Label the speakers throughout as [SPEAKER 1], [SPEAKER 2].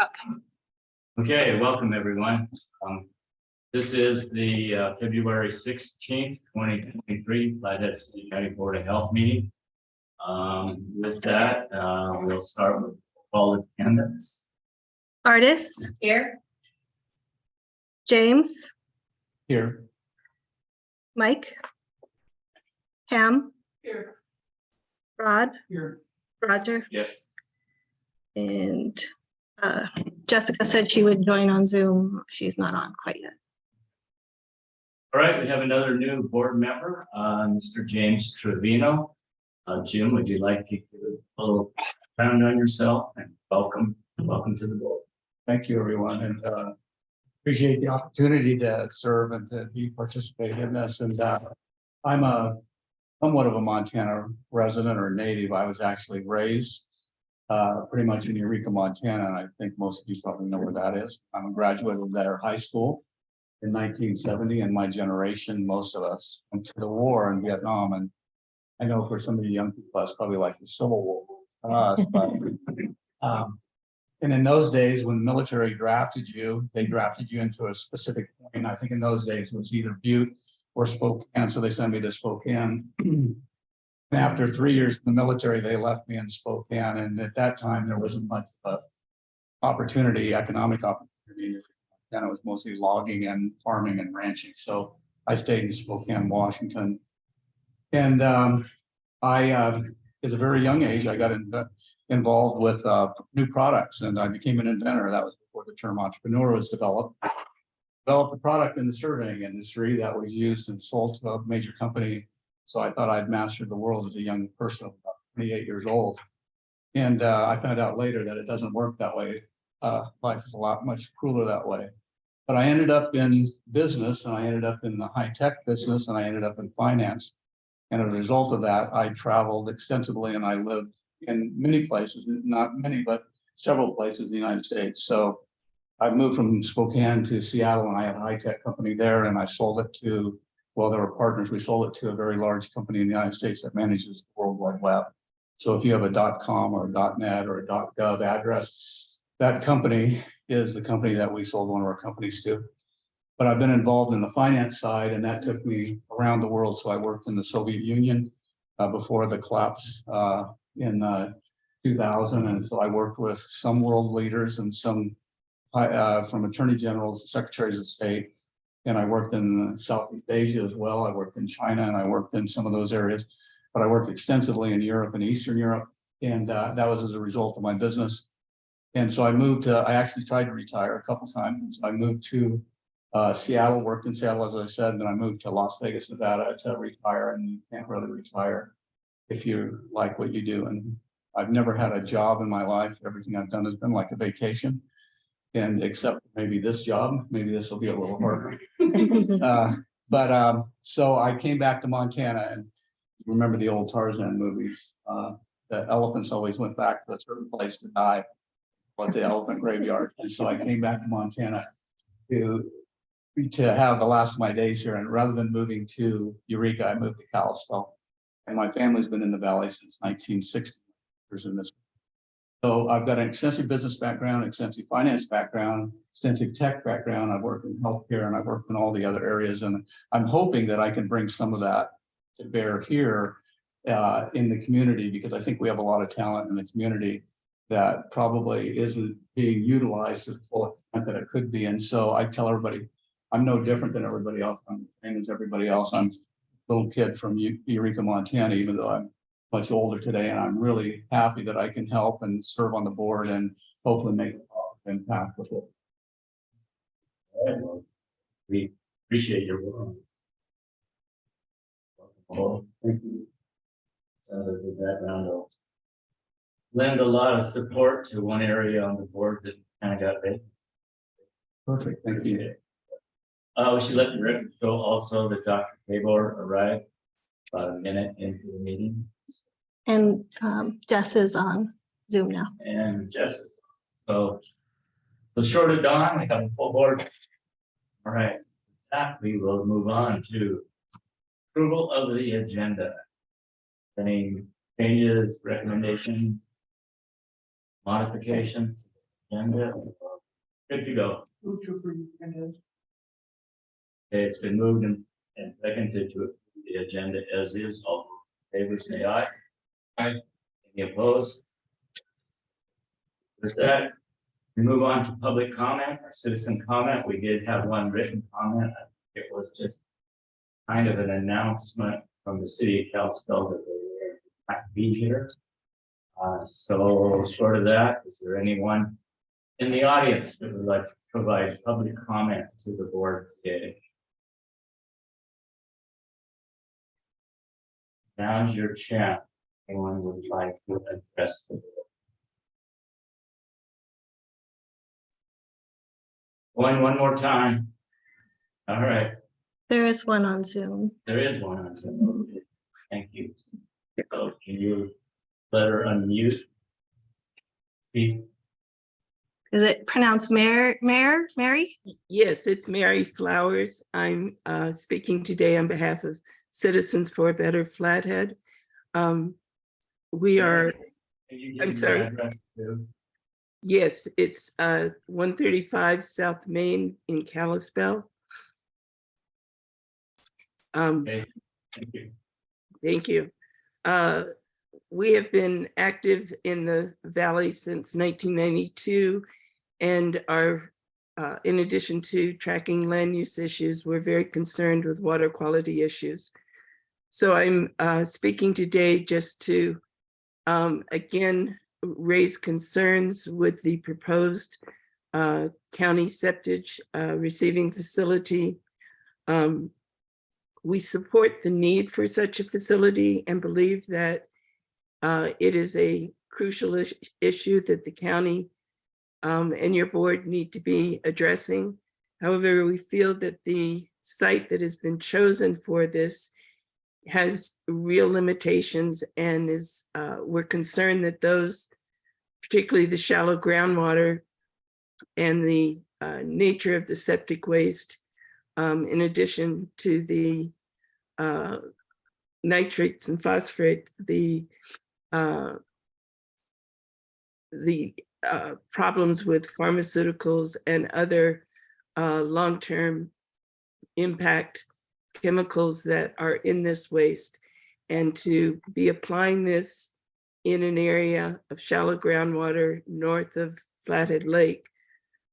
[SPEAKER 1] Okay.
[SPEAKER 2] Okay, welcome everyone. This is the February 16th, 2023 Flathead City County Board of Health meeting. With that, we'll start with all attendance.
[SPEAKER 1] Artis,
[SPEAKER 3] Here.
[SPEAKER 1] James,
[SPEAKER 2] Here.
[SPEAKER 1] Mike, Pam,
[SPEAKER 3] Here.
[SPEAKER 1] Rod,
[SPEAKER 2] Here.
[SPEAKER 1] Roger,
[SPEAKER 2] Yes.
[SPEAKER 1] and Jessica said she would join on Zoom. She's not on quite yet.
[SPEAKER 2] All right, we have another new board member, Mr. James Trevino. Jim, would you like to give a little background on yourself and welcome to the board.
[SPEAKER 4] Thank you, everyone, and appreciate the opportunity to serve and to participate in this. And I'm somewhat of a Montana resident or native. I was actually raised pretty much in Eureka, Montana, and I think most of you probably know where that is. I'm a graduate of their high school in 1970, and my generation, most of us, went to the war in Vietnam. And I know for some of you young people, that's probably like the Civil War for us, but and in those days, when the military drafted you, they drafted you into a specific point. I think in those days it was either Butte or Spokane, so they sent me to Spokane. And after 3 years in the military, they left me in Spokane, and at that time there wasn't much opportunity, economic opportunity. Then it was mostly logging and farming and ranching. So I stayed in Spokane, Washington, and at a very young age, I got involved with new products, and I became an inventor. That was before the term entrepreneur was developed. Developed a product in the surveying industry that was used and sold to a major company. So I thought I'd mastered the world as a young person, about 28 years old. And I found out later that it doesn't work that way. Life is much crueler that way. But I ended up in business, and I ended up in the high-tech business, and I ended up in finance. And as a result of that, I traveled extensively, and I lived in many places, not many, but several places in the United States. So I moved from Spokane to Seattle, and I had a high-tech company there, and I sold it to, well, there were partners. We sold it to a very large company in the United States that manages the World Wide Web. So if you have a .com or a .net or a .gov address, that company is the company that we sold one of our companies to. But I've been involved in the finance side, and that took me around the world. So I worked in the Soviet Union before the collapse in 2000. And so I worked with some world leaders and some from attorney generals, secretaries of state. And I worked in Southeast Asia as well. I worked in China, and I worked in some of those areas. But I worked extensively in Europe and Eastern Europe. And that was as a result of my business. And so I moved to, I actually tried to retire a couple of times. And so I moved to Seattle, worked in Seattle, as I said, and I moved to Las Vegas, Nevada to retire. And you can't really retire if you like what you do. And I've never had a job in my life. Everything I've done has been like a vacation. And except maybe this job, maybe this will be a little harder. So I came back to Montana, and remember the old Tarzan movies. The elephants always went back to a certain place to die, but the elephant graveyard. And so I came back to Montana to have the last of my days here. And rather than moving to Eureka, I moved to Kalispell. And my family's been in the valley since 1960. So I've got an extensive business background, extensive finance background, extensive tech background. I've worked in healthcare, and I've worked in all the other areas. And I'm hoping that I can bring some of that to bear here in the community, because I think we have a lot of talent in the community that probably isn't being utilized to the full extent that it could be. And so I tell everybody, I'm no different than everybody else. I'm the same as everybody else. I'm a little kid from Eureka, Montana, even though I'm much older today, and I'm really happy that I can help and serve on the board and hopefully make an impact with it.
[SPEAKER 2] Well, we appreciate your work.
[SPEAKER 4] Oh, thank you.
[SPEAKER 2] Sounds like a good background. Lend a lot of support to one area on the board that kind of got big.
[SPEAKER 4] Perfect, thank you.
[SPEAKER 2] We should let the record show also that Dr. Tabor arrived about a minute into the meeting.
[SPEAKER 1] And Jess is on Zoom now.
[SPEAKER 2] And Jess. So short of dawn, we have a full board. All right, that we will move on to approval of the agenda. Any changes, recommendations, modifications? agenda. Good to go. Okay, it's been moved and seconded to approve the agenda as is. All in favor, say aye. Aye. Any opposed? With that, we move on to public comment, citizen comment. We did have one written comment. It was just kind of an announcement from the city of Kalispell that they were not be here. So short of that, is there anyone in the audience that would like to provide public comment to the board today? Now's your chance. Anyone would like to address the board? One more time. All right,
[SPEAKER 1] There is one on Zoom.
[SPEAKER 2] there is one on Zoom. Thank you. So can you let her unmute? Speak.
[SPEAKER 1] Is it pronounced Mary?
[SPEAKER 3] Yes, it's Mary Flowers. I'm speaking today on behalf of Citizens for a Better Flathead. We are,
[SPEAKER 2] Can you give
[SPEAKER 3] I'm
[SPEAKER 2] your
[SPEAKER 3] sorry.
[SPEAKER 2] address too?
[SPEAKER 3] yes, it's 135 South Main in Kalispell.
[SPEAKER 2] Okay, thank you.
[SPEAKER 3] Thank you. We have been active in the valley since 1992 and are, in addition to tracking land use issues, we're very concerned with water quality issues. So I'm speaking today just to, again, raise concerns with the proposed county septic receiving facility. We support the need for such a facility and believe that it is a crucial issue that the county and your board need to be addressing. However, we feel that the site that has been chosen for this has real limitations and is we're concerned that those, particularly the shallow groundwater and the nature of the septic waste, in addition to the nitrates and phosphates, the problems with pharmaceuticals and other long-term impact chemicals that are in this waste, and to be applying this in an area of shallow groundwater north of Flathead Lake.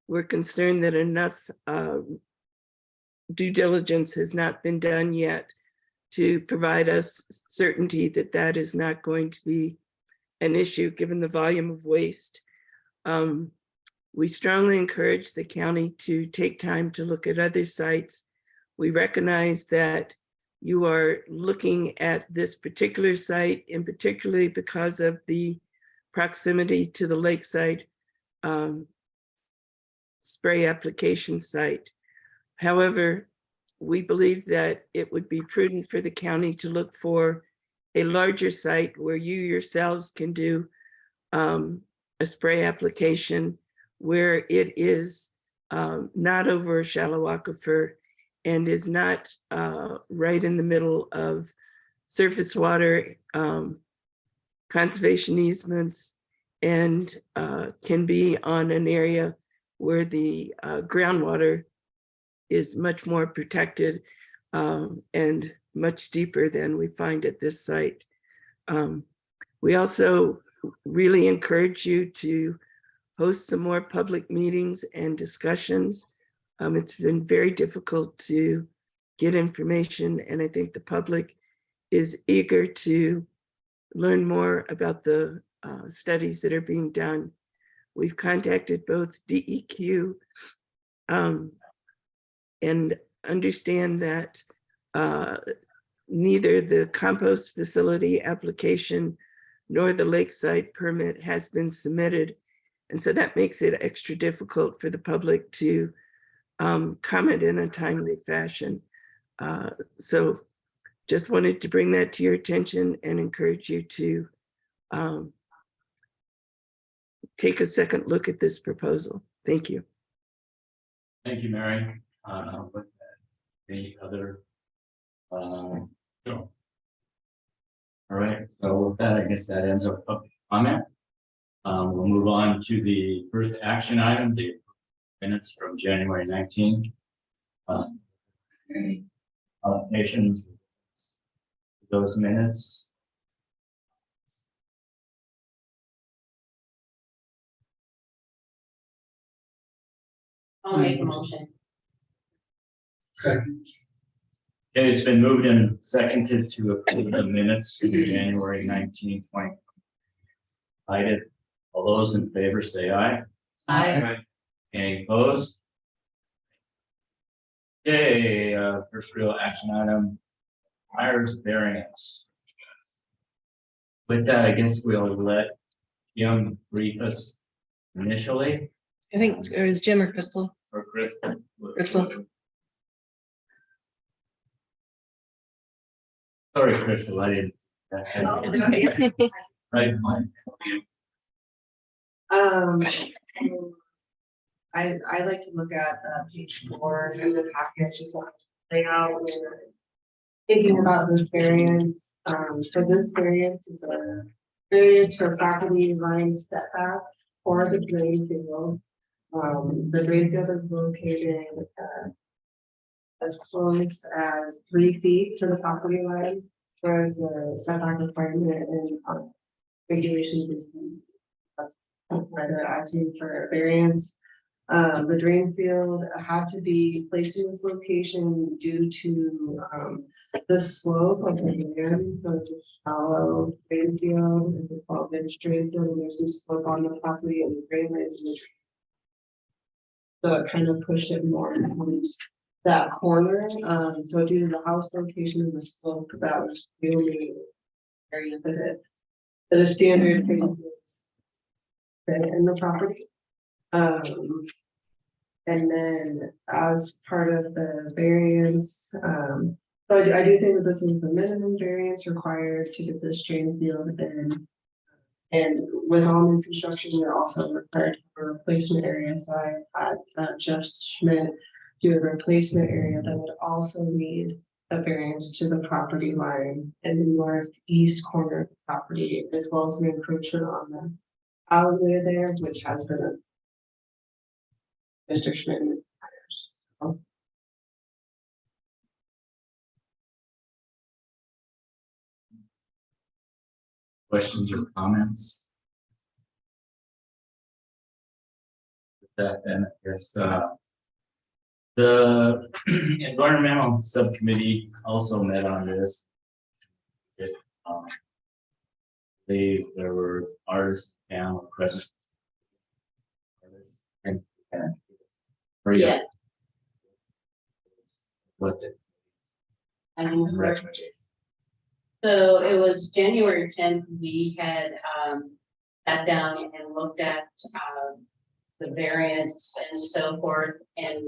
[SPEAKER 3] We're concerned that enough due diligence has not been done yet to provide us certainty that that is not going to be an issue given the volume of waste. We strongly encourage the county to take time to look at other sites. We recognize that you are looking at this particular site, and particularly because of the proximity to the lakeside spray application site. However, we believe that it would be prudent for the county to look for a larger site where you yourselves can do a spray application where it is not over a shallow aquifer and is not right in the middle of surface water conservation easements, and can be on an area where the groundwater is much more protected and much deeper than we find at this site. We also really encourage you to host some more public meetings and discussions. It's been very difficult to get information, and I think the public is eager to learn more about the studies that are being done. We've contacted both DEQ and understand that neither the compost facility application nor the lakeside permit has been submitted. And so that makes it extra difficult for the public to comment in a timely fashion. So just wanted to bring that to your attention and encourage you to take a second look at this proposal. Thank you.
[SPEAKER 2] Thank you, Mary. With that, any other? No. All right, so with that, I guess that ends our public comment. We'll move on to the first action item, the minutes from January 19th. Any allocations, those minutes?
[SPEAKER 5] I'll make a motion.
[SPEAKER 4] Second.
[SPEAKER 2] Okay, it's been moved and seconded to approve the minutes from January 19th, 2020. All those in favor say aye.
[SPEAKER 5] Aye.
[SPEAKER 2] Any opposed? Okay, first real action item, hires variance. With that, I guess we'll let Jim brief us initially,
[SPEAKER 6] I think it was Jim or Crystal.
[SPEAKER 2] or Chris.
[SPEAKER 6] Crystal.
[SPEAKER 2] Sorry, Crystal, I didn't. Right.
[SPEAKER 7] I like to look at page 4 in the package, just like layout and thinking about this variance. So this variance is a variance for property line setback for the drain field. The drain field is located as close as 3 feet to the property line, whereas the setback requirement and regulations is that's why they're asking for a variance. The drain field had to be placed in this location due to the slope of the land. So it's a shallow drain field, it's a 12-inch drain field, and there's some slope on the property and the drain lays in the drain. So it kind of pushed it more towards that corner. So due to the house location and the slope, that was the only area that a standard drain field fit in the property. And then as part of the variance, so I do think that this is the minimum variance required to get this drain field in. And with all new construction, you're also required for replacement area. So I had Jeff Schmidt do a replacement area that would also need a variance to the property line in the northeast corner of the property, as well as an encroachment on the alleyway there, which has been a Mr. Schmidt.
[SPEAKER 2] Questions or comments? With that, then I guess the environmental subcommittee also met on this. There were artists panel present. And
[SPEAKER 5] Yeah.
[SPEAKER 2] What the
[SPEAKER 5] And
[SPEAKER 2] recommendation?
[SPEAKER 5] so it was January 10th, we had sat down and looked at the variance and so forth, and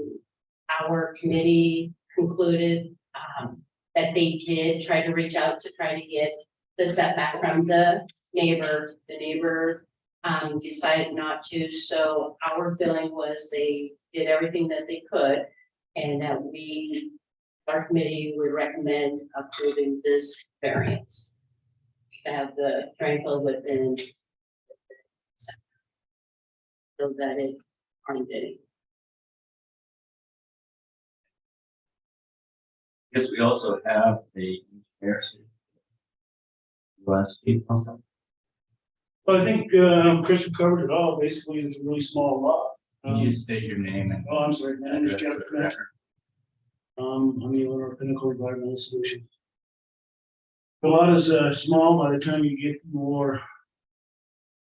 [SPEAKER 5] our committee concluded that they did try to reach out to try to get the setback from the neighbor. The neighbor decided not to, so our feeling was they did everything that they could, and that our committee would recommend approving this variance. To have the triangle within so that it harmed any.
[SPEAKER 2] Guess we also have the engineers. Last week, also.
[SPEAKER 8] Well, I think Chris covered it all. Basically, it's a really small lot.
[SPEAKER 2] Can you state your name and?
[SPEAKER 8] Oh, I'm sorry, man. Jeff Schmidt. I'm the owner of Pinnacle Environmental Solutions. The lot is small. By the time you get more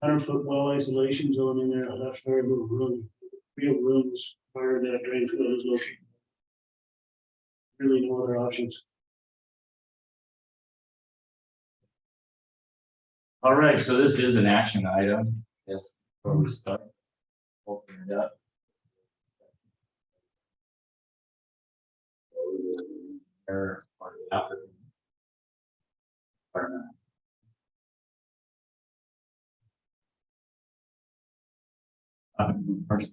[SPEAKER 8] 100-foot well isolation zone in there, that's very little room. Real room is where that drain field is located. Really no other options.
[SPEAKER 2] All right, so this is an action item. Yes, before we start, open it up. Or the applicant. Or not. First,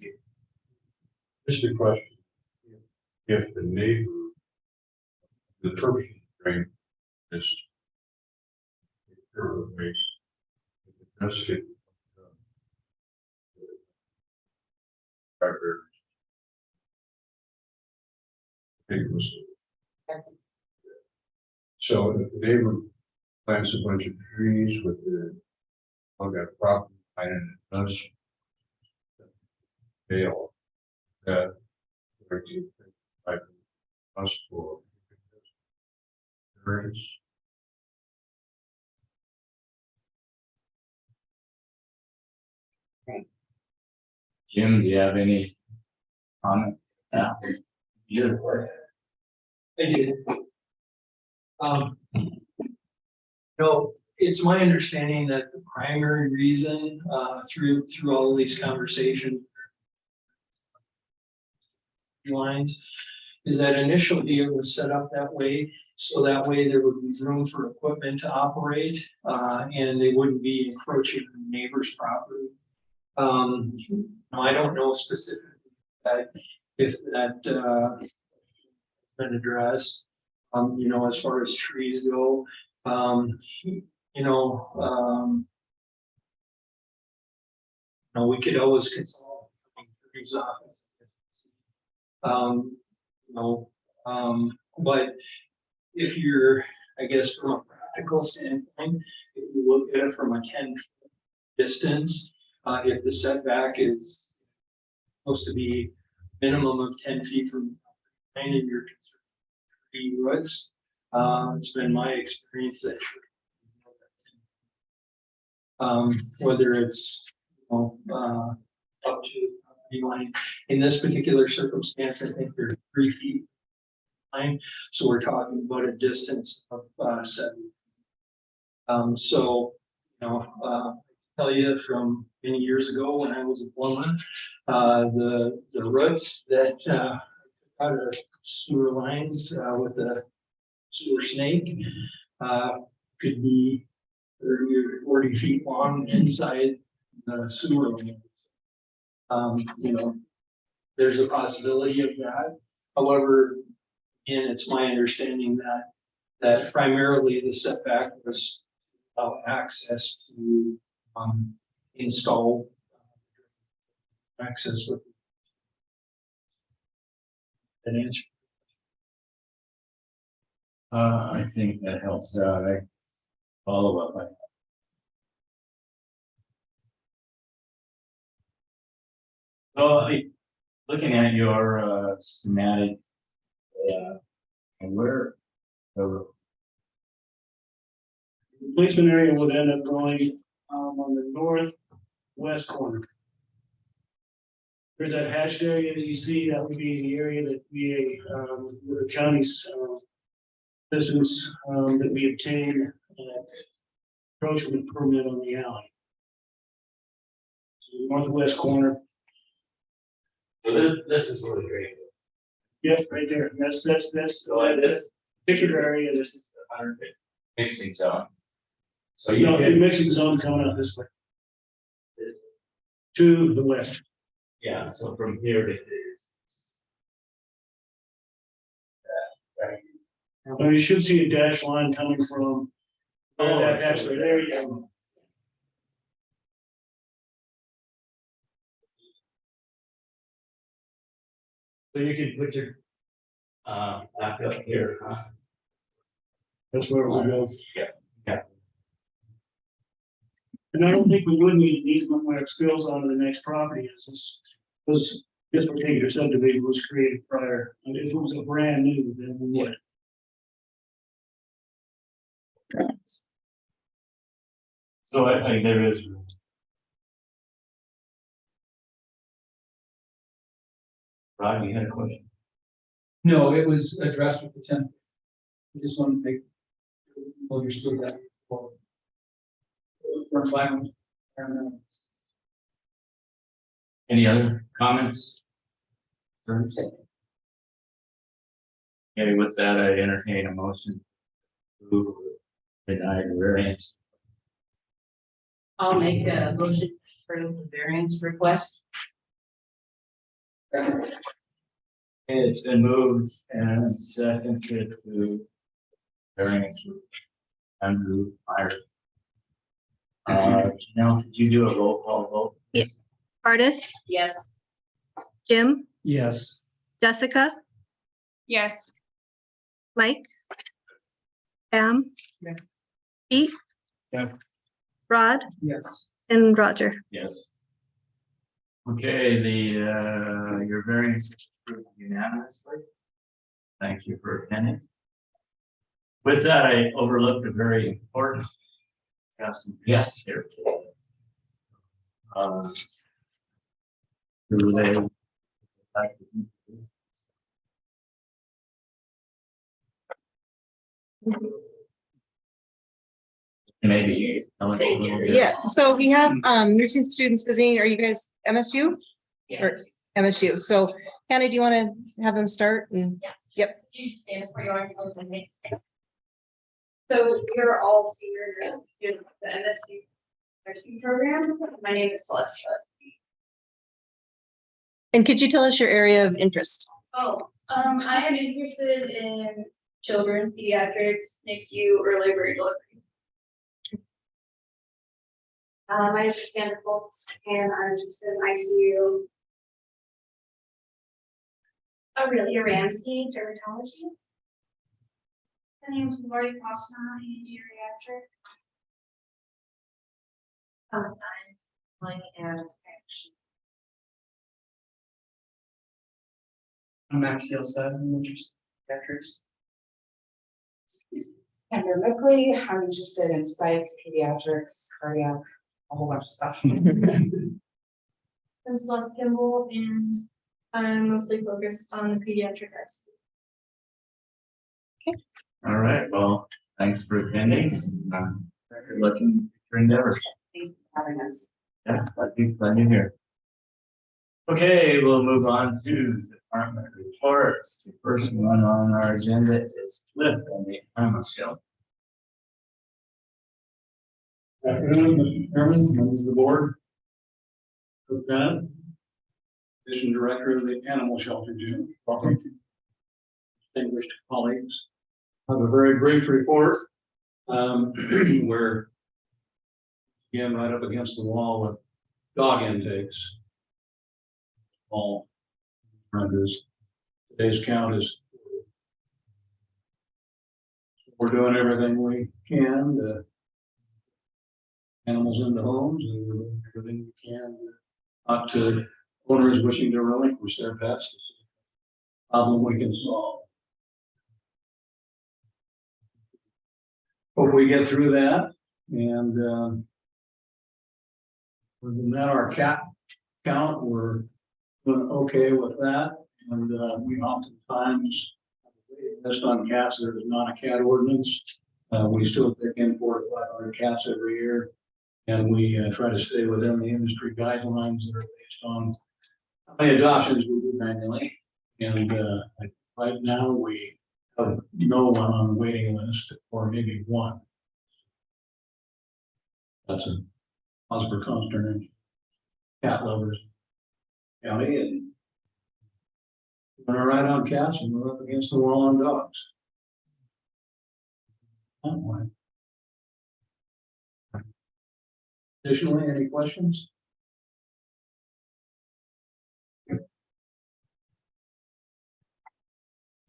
[SPEAKER 9] Just a question. If the neighbor, the turkey drain is. Does get Carter. It was,
[SPEAKER 5] Yes.
[SPEAKER 9] so if the neighbor plants a bunch of trees with the, on that property, and it does fail, that, where do you think, like, us for variance?
[SPEAKER 2] Jim, do you have any comment?
[SPEAKER 10] I do. No, it's my understanding that the primary reason, through all of these conversations lines, is that initially it was set up that way, so that way there would be room for equipment to operate, and they wouldn't be encroaching on the neighbor's property. Now, I don't know specifically that if that, been addressed, as far as trees go, we could always consult trees off. But if you're, I guess, from a practical standpoint, if you look at it from a 10-foot distance, if the setback is supposed to be minimum of 10 feet from the line and you're tree roots, it's been my experience that whether it's up to the line. In this particular circumstance, I think they're 3 feet line, so we're talking about a distance of 7. Tell you from many years ago when I was a plumber, the roots that out of sewer lines with a sewer snake could be 30 or 40 feet long inside the sewer line. There's a possibility of that. However, and it's my understanding that primarily the setback was access to install access with an answer.
[SPEAKER 2] I think that helps out. I follow up. So, looking at your schematic, and where the
[SPEAKER 8] Replacement area would end up going on the northwest corner. There's that hashed area that you see, that would be the area that we, with the county's business that we obtained approachment permit on the alley. So northwest corner.
[SPEAKER 2] So this is really great.
[SPEAKER 8] Yep, right there. That's
[SPEAKER 2] So this
[SPEAKER 8] particular area.
[SPEAKER 2] This is the 100 mixing zone. So
[SPEAKER 8] You know,
[SPEAKER 2] you
[SPEAKER 8] the
[SPEAKER 2] did,
[SPEAKER 8] mixing zone coming up this way. To the west.
[SPEAKER 2] yeah, so from here to
[SPEAKER 8] Now you should see a dash line coming from.
[SPEAKER 2] Oh,
[SPEAKER 8] That
[SPEAKER 2] I see.
[SPEAKER 8] dash, there you go.
[SPEAKER 2] so you could put your back up here, huh?
[SPEAKER 8] That's where it will go.
[SPEAKER 2] Yeah, yeah.
[SPEAKER 8] And I don't think we would need an easement where it spills onto the next property. This particular subdivision was created prior. And if it was a brand new, then we would.
[SPEAKER 2] So I think there is. Rod, you had a question?
[SPEAKER 11] No, it was addressed with the 10. I just want to make people understood that. For final.
[SPEAKER 2] Any other comments? Concerns? Okay, with that, I entertain a motion to deny the variance.
[SPEAKER 5] I'll make a motion for the variance request.
[SPEAKER 2] It's been moved and seconded to variance with Andrew Meyer. Now, did you do a roll call vote?
[SPEAKER 1] Artis,
[SPEAKER 5] Yes.
[SPEAKER 1] Jim,
[SPEAKER 11] Yes.
[SPEAKER 1] Jessica,
[SPEAKER 12] Yes.
[SPEAKER 1] Mike, Pam,
[SPEAKER 11] Yeah.
[SPEAKER 1] Pete,
[SPEAKER 11] Yeah.
[SPEAKER 1] Rod,
[SPEAKER 11] Yes.
[SPEAKER 1] and Roger.
[SPEAKER 2] Yes. Okay, your variance is approved unanimously. Thank you for attending. With that, I overlooked a very important. Have some guests here. Who they would like to introduce. Maybe. Ellen, a little bit.
[SPEAKER 7] Yeah, so we have nursing students visiting. Are you guys MSU or
[SPEAKER 5] Yes.
[SPEAKER 7] MSU? So Hannah, do you want to have them start? And yep.
[SPEAKER 5] You just stand for your own thing. So you're all senior students at the MSU nursing program. My name is Celeste.
[SPEAKER 7] And could you tell us your area of interest?
[SPEAKER 5] I am interested in children, pediatrics, NICU, or labor delivery. My name is Sandra Foltz, and I'm interested in ICU. Aurelia Ramsey, dermatology. My name is Lori Costner, geriatric. I'm and action.
[SPEAKER 10] I'm Max Yelsad, I'm interested in pediatrics.
[SPEAKER 13] Academically, I'm interested in psych, pediatrics, cardiac, a whole bunch of stuff.
[SPEAKER 5] I'm Celeste Kimball, and I'm mostly focused on the pediatric ICU.
[SPEAKER 2] All right, well, thanks for attending. Good luck in your endeavors.
[SPEAKER 13] Thank you for having us.
[SPEAKER 2] Yeah, glad you're here. Okay, we'll move on to department reports. The first one on our agenda is Cliff on the IMA scale.
[SPEAKER 8] Afternoon, Mr. Chairman, members of the board. Cook Bennett, Division Director of the Animal Shelter Unit. Welcome. Distinguished colleagues. I have a very brief report. We're again right up against the wall with dog intakes. All renders. Today's count is. We're doing everything we can to animals into homes, and we're doing everything we can not to owners wishing to relinquish their pets. Problem we can solve. Hope we get through that, and other than that, our cat count, we're doing okay with that, and we oftentimes list on cats. There is not a cat ordinance. We still pick in 400 to 500 cats every year. And we try to stay within the industry guidelines that are based on how many adoptions we do annually. And right now we have no one on the waiting list, or maybe one. That's a cause for consternation. Cat lovers. County, and we're right on cats, and we're up against the wall on dogs. Anyway. Additionally, any questions?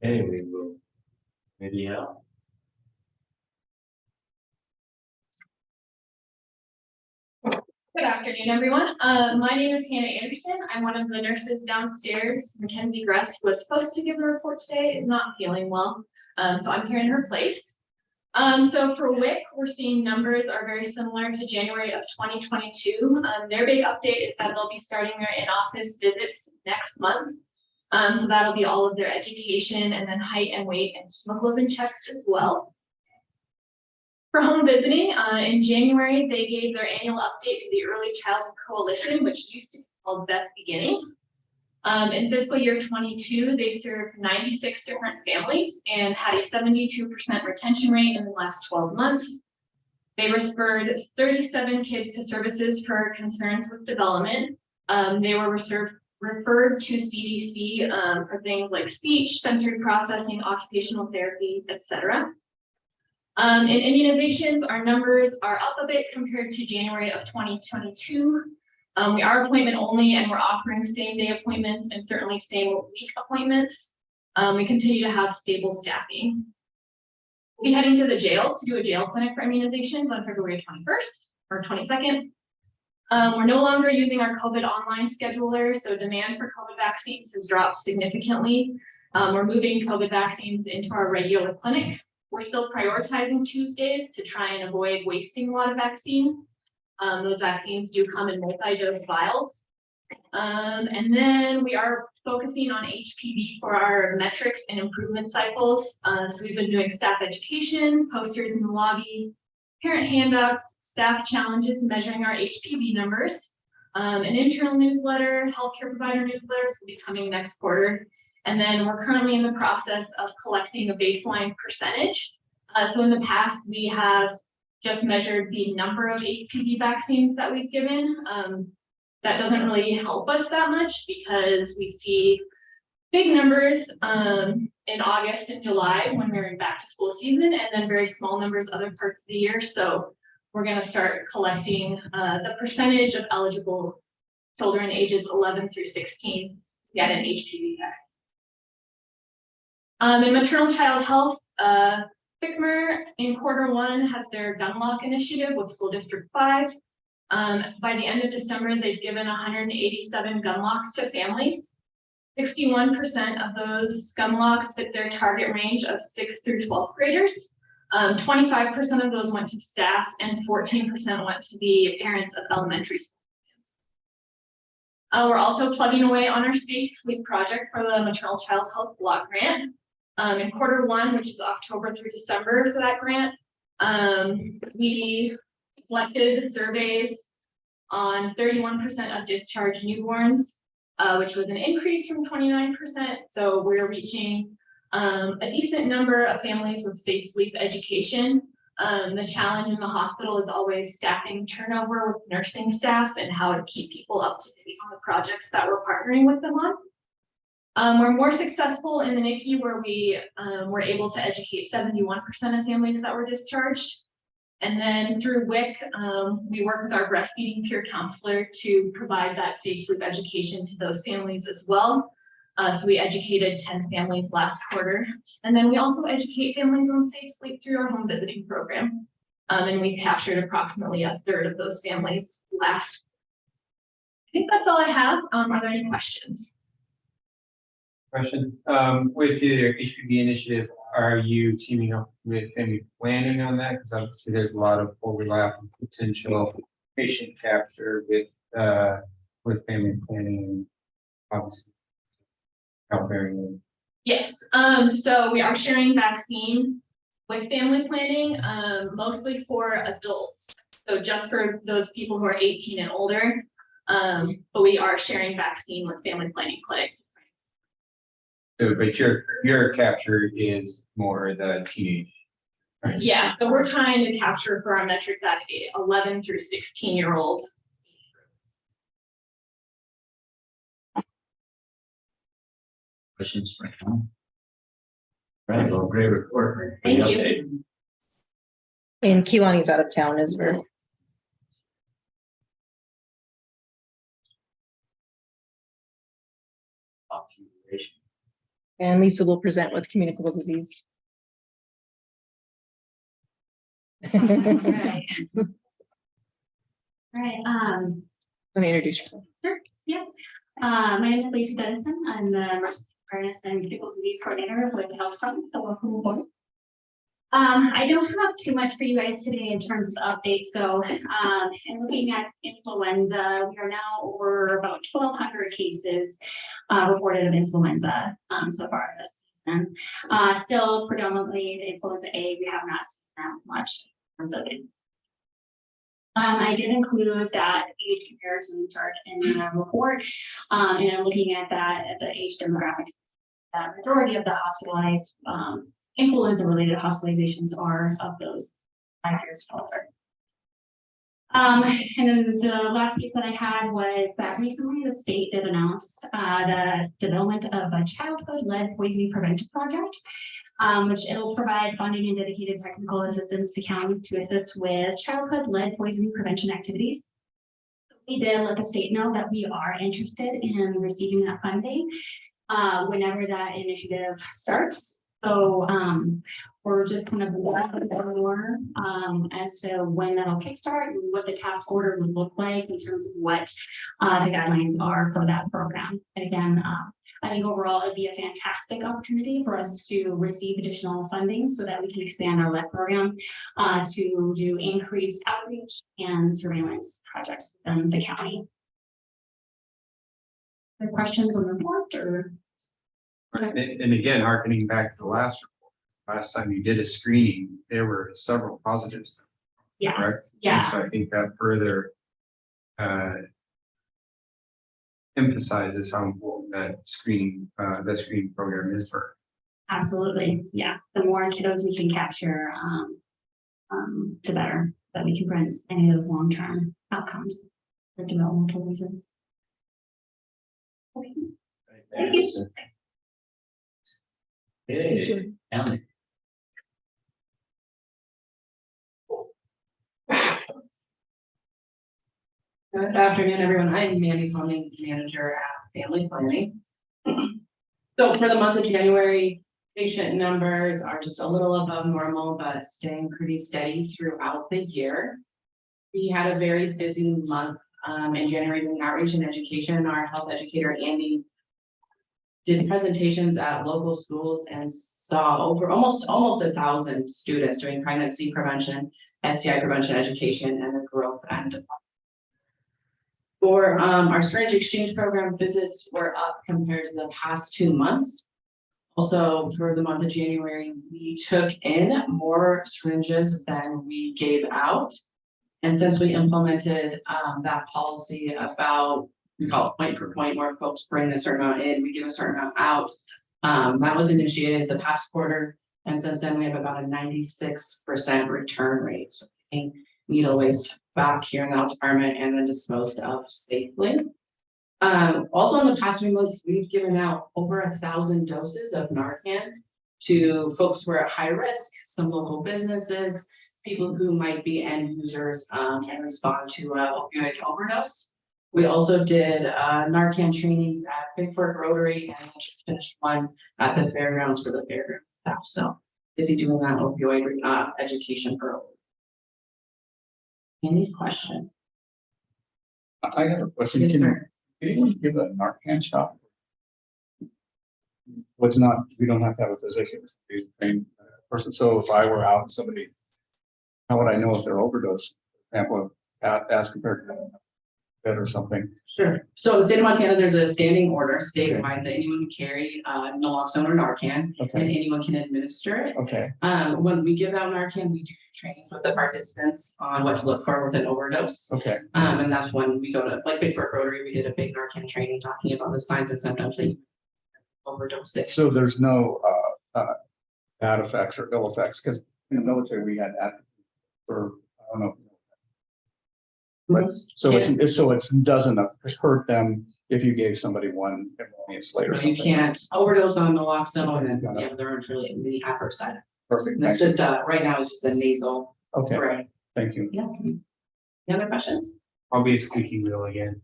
[SPEAKER 2] Okay, we will. Maybe help.
[SPEAKER 5] Good afternoon, everyone. My name is Hannah Anderson. I'm one of the nurses downstairs. Mackenzie Gress was supposed to give a report today, is not feeling well. So I'm here in her place. So for WIC, we're seeing numbers are very similar to January of 2022. Their big update is that they'll be starting their in-office visits next month. So that'll be all of their education and then height and weight and hemoglobin checks as well. For home visiting, in January, they gave their annual update to the Early Childhood Coalition, which used to be called Best Beginnings. In fiscal year 22, they served 96 different families and had a 72% retention rate in the last 12 months. They referred 37 kids to services for concerns with development. They were referred to CDC for things like speech, sensory processing, occupational therapy, etc. In immunizations, our numbers are up a bit compared to January of 2022.
[SPEAKER 12] We are appointment only and we're offering same day appointments and certainly same week appointments. We continue to have stable staffing. We'll be heading to the jail to do a jail clinic for immunizations on February 21st or 22nd. We're no longer using our COVID online scheduler, so demand for COVID vaccines has dropped significantly. We're moving COVID vaccines into our regular clinic. We're still prioritizing Tuesdays to try and avoid wasting a lot of vaccine. Those vaccines do come in multi-dose vials. And then we are focusing on HPV for our metrics and improvement cycles. So we've been doing staff education, posters in the lobby, parent handouts, staff challenges measuring our HPV numbers, an internal newsletter, healthcare provider newsletters will be coming next quarter. And then we're currently in the process of collecting a baseline percentage. So in the past, we have just measured the number of HPV vaccines that we've given. That doesn't really help us that much because we see big numbers in August and July when we're in back to school season, and then very small numbers other parts of the year. So we're going to start collecting the percentage of eligible children ages 11 through 16 get an HPV vaccine. In maternal child health, FICMER in Q1 has their gun lock initiative with School District 5. By the end of December, they've given 187 gun locks to families. 61% of those gun locks fit their target range of 6th through 12th graders. 25% of those went to staff and 14% went to the parents of elementary school. We're also plugging away on our Safe Sleep project for the maternal child health block grant. In Q1, which is October through December for that grant, we collected surveys on 31% of discharged newborns, which was an increase from 29%. So we're reaching a decent number of families with safe sleep education. The challenge in the hospital is always staffing turnover with nursing staff and how to keep people up to date on the projects that we're partnering with them on. We're more successful in the NICU where we were able to educate 71% of families that were discharged. And then through WIC, we work with our breastfeeding peer counselor to provide that safe sleep education to those families as well. So we educated 10 families last quarter. And then we also educate families on safe sleep through our home visiting program. And we captured approximately a third of those families last. I think that's all I have. Are there any questions?
[SPEAKER 14] Question, with your HPV initiative, are you teaming up with family planning on that? Because obviously there's a lot of overlap and potential patient capture with family planning and obviously childbearing.
[SPEAKER 12] Yes, so we are sharing vaccine with family planning, mostly for adults. So just for those people who are 18 and older, but we are sharing vaccine with family planning clinic.
[SPEAKER 14] So, but your capture is more the teenage. Right?
[SPEAKER 12] Yeah, so we're trying to capture for our metric that 11 through 16-year-old.
[SPEAKER 2] Questions for him? Right, well, great report.
[SPEAKER 12] Thank you.
[SPEAKER 2] Update.
[SPEAKER 6] And Keelani's out of town as we're.
[SPEAKER 2] Optimization.
[SPEAKER 6] And Lisa will present with communicable disease.
[SPEAKER 15] Right. Right.
[SPEAKER 6] Let me introduce yourself.
[SPEAKER 15] Sure. Yeah. My name is Lisa Dennison. I'm the Emergency Awareness and Communicable Disease Coordinator with the Health Department. So welcome aboard. I don't have too much for you guys today in terms of updates. So in looking at influenza, we are now over about 1,200 cases reported of influenza so far this season. Still predominantly the influenza A, we have not seen that much in terms of it. I did include that age comparison chart in the report, and I'm looking at that at the age demographics. The majority of the hospitalized influenza-related hospitalizations are of those 5 years older. And then the last piece that I had was that recently the state did announce the development of a childhood lead poisoning prevention project, which it'll provide funding and dedicated technical assistance to county to assist with childhood lead poisoning prevention activities. We did let the state know that we are interested in receiving that funding whenever that initiative starts. So we're just kind of more as to when that'll kickstart and what the task order would look like in terms of what the guidelines are for that program. And again, I think overall it'd be a fantastic opportunity for us to receive additional funding so that we can expand our LEP program to do increased outreach and surveillance projects within the county. Any questions on the report or?
[SPEAKER 14] And again, harkening back to the last report, last time you did a screening, there were several positives.
[SPEAKER 15] Yes,
[SPEAKER 14] Correct?
[SPEAKER 15] yeah.
[SPEAKER 14] And so I think that further emphasizes how important that screening program is for.
[SPEAKER 15] Absolutely, yeah. The more kiddos we can capture, the better, so that we can prevent any of those long-term outcomes for developmental reasons. Okay. Thank you.
[SPEAKER 2] Hey, Alan.
[SPEAKER 13] Good afternoon, everyone. I'm Mandy Fleming, manager at Family Planning. So for the month of January, patient numbers are just a little above normal, but staying pretty steady throughout the year. We had a very busy month in January doing outreach and education. Our health educator, Andy, did presentations at local schools and saw over almost 1,000 students doing pregnancy prevention, STI prevention education, and the growth end. For our syringe exchange program, visits were up compared to the past 2 months. Also, for the month of January, we took in more syringes than we gave out. And since we implemented that policy about, we call it point per point, where folks bring a certain amount in, we give a certain amount out. That was initiated the past quarter. And since then, we have about a 96% return rate. So needle waste back here in the health department and then disposed of safely. Also in the past few months, we've given out over 1,000 doses of Narcan to folks who are at high risk, some local businesses, people who might be end users and respond to opioid overdose. We also did Narcan trainings at Big Fork Rotary and just finished one at the fairgrounds for the fairgrounds staff. So busy doing that opioid education for. Any question?
[SPEAKER 4] I have a question.
[SPEAKER 13] Yes,
[SPEAKER 4] Can
[SPEAKER 13] sir.
[SPEAKER 4] you give a Narcan shot? What's not, we don't have to have a physician, be a trained person. So if I were out and somebody, how would I know if they're overdose? For example, as compared to bed or something.
[SPEAKER 13] Sure. So in the state of Montana, there's a standing order statewide that anyone can carry naloxone or Narcan, and anyone can administer it.
[SPEAKER 4] Okay.
[SPEAKER 13] When we give out Narcan, we do trainings with the participants on what to look for with an overdose.
[SPEAKER 4] Okay.
[SPEAKER 13] And that's when we go to like Big Fork Rotary, we did a big Narcan training talking about the signs and symptoms that you overdose it.
[SPEAKER 4] So there's no bad effects or ill effects, because in the military we had that for, I don't know. But so it doesn't hurt them if you gave somebody one erroneous later.
[SPEAKER 13] You can't overdose on naloxone and there aren't really any adverse side effects.
[SPEAKER 4] Perfect.
[SPEAKER 13] That's just right now it's just a nasal.
[SPEAKER 4] Okay.
[SPEAKER 13] Spray.
[SPEAKER 4] Thank you.
[SPEAKER 13] Yeah. Any other questions?
[SPEAKER 14] I'll be a squeaky wheel again.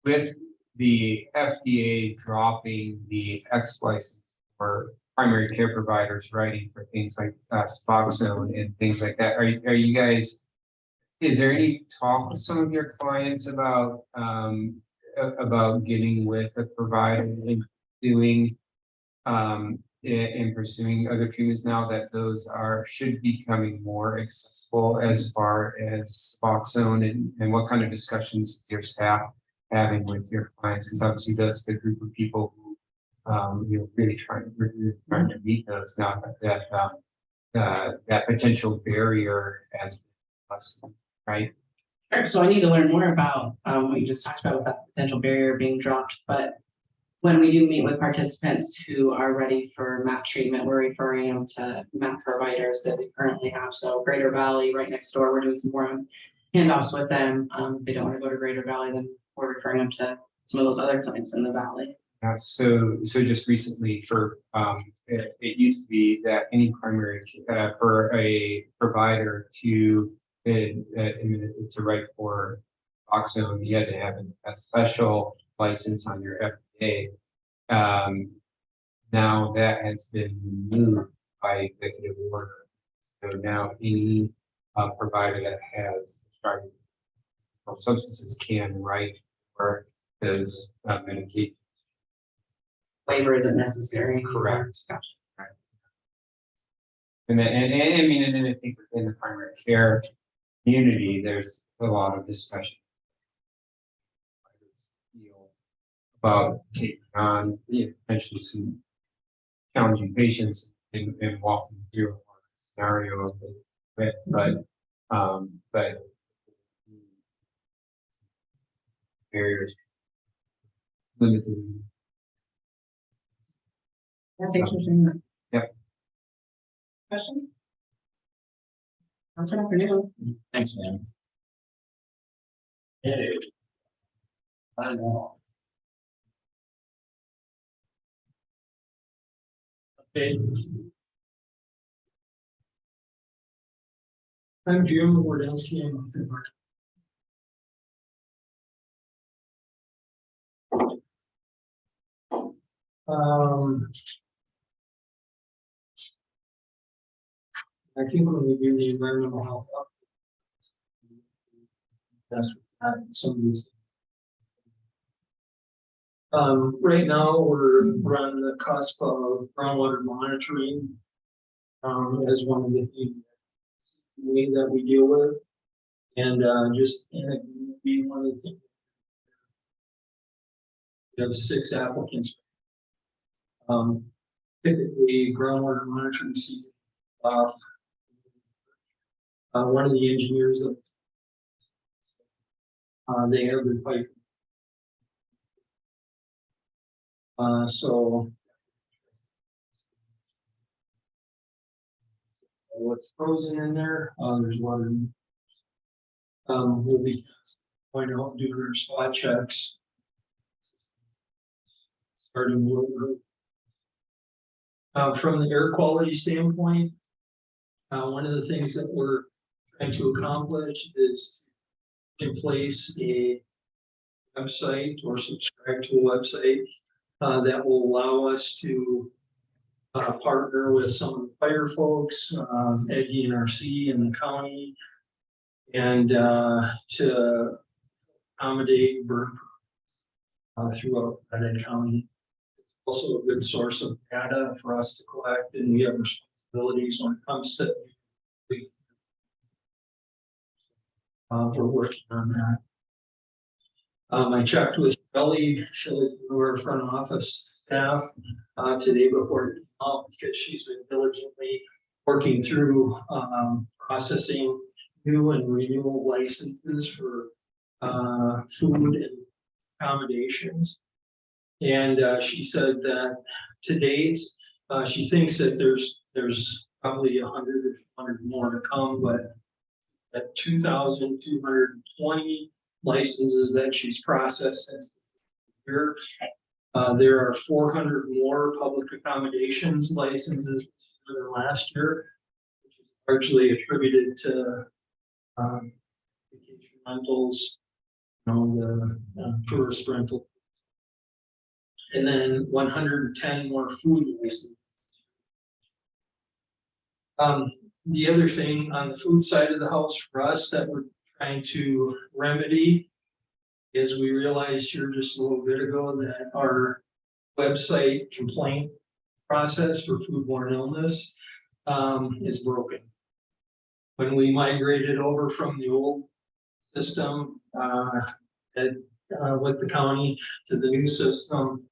[SPEAKER 14] With the FDA dropping the X license for primary care providers writing for things like Suboxone and things like that, are you guys, is there any talk with some of your clients about getting with a provider and doing and pursuing other treatments now that those should be becoming more accessible as far as Suboxone, and what kind of discussions your staff having with your clients? Because obviously that's the group of people who really trying to meet those now that potential barrier as us, right?
[SPEAKER 13] Sure. So I need to learn more about what you just talked about with that potential barrier being dropped. But when we do meet with participants who are ready for MAP treatment, we're referring them to MAP providers that we currently have. So Greater Valley right next door, we're doing some more handoffs with them. If they don't want to go to Greater Valley, then we're referring them to some of those other clinics in the valley.
[SPEAKER 14] So just recently for it used to be that any primary for a provider to to write for Oxone, you had to have a special license on your FDA. Now that has been removed by executive order. So now any provider that has prescribed substances can write for those medications.
[SPEAKER 13] Waiver isn't necessary.
[SPEAKER 14] Correct. Right. And then, and I mean, and then I think within the primary care community, there's a lot of discussion about taking on potentially some challenging patients and walking through a scenario of it, but barriers limited.
[SPEAKER 13] Thanks for saying that.
[SPEAKER 14] Yep.
[SPEAKER 13] Question? Good afternoon.
[SPEAKER 2] Thanks, man.
[SPEAKER 8] I know. Okay. I'm Jim Wardowski. I'm with the I think when we do the environmental health, that's some of these. Right now, we're on the cusp of groundwater monitoring as one of the things that we deal with, and just be one of the things. We have 6 applicants. Typically, groundwater monitoring season off. One of the engineers that they have the pipe. So what's frozen in there? There's water. We'll be going out doing our spot checks. Starting with from the air quality standpoint, one of the things that we're trying to accomplish is in place a website or subscribe to a website that will allow us to partner with some of the fire folks, NRC and the county, and to accommodate burn throughout that county. It's also a good source of data for us to collect, and we have responsibilities when it comes to. We're working on that. I checked with Shelley, our front office staff today before because she's been diligently working through processing new and renewal licenses for food and accommodations. And she said that to date, she thinks that there's probably 100 more to come, but at 2,220 licenses that she's processed since the year. There are 400 more public accommodations licenses than last year, which is largely attributed to vacation rentals, the tourist rental. And then 110 more food licenses. The other thing on the food side of the house for us that we're trying to remedy is we realized here just a little bit ago that our website complaint process for foodborne illness is broken. When we migrated over from the old system with the county to the new system,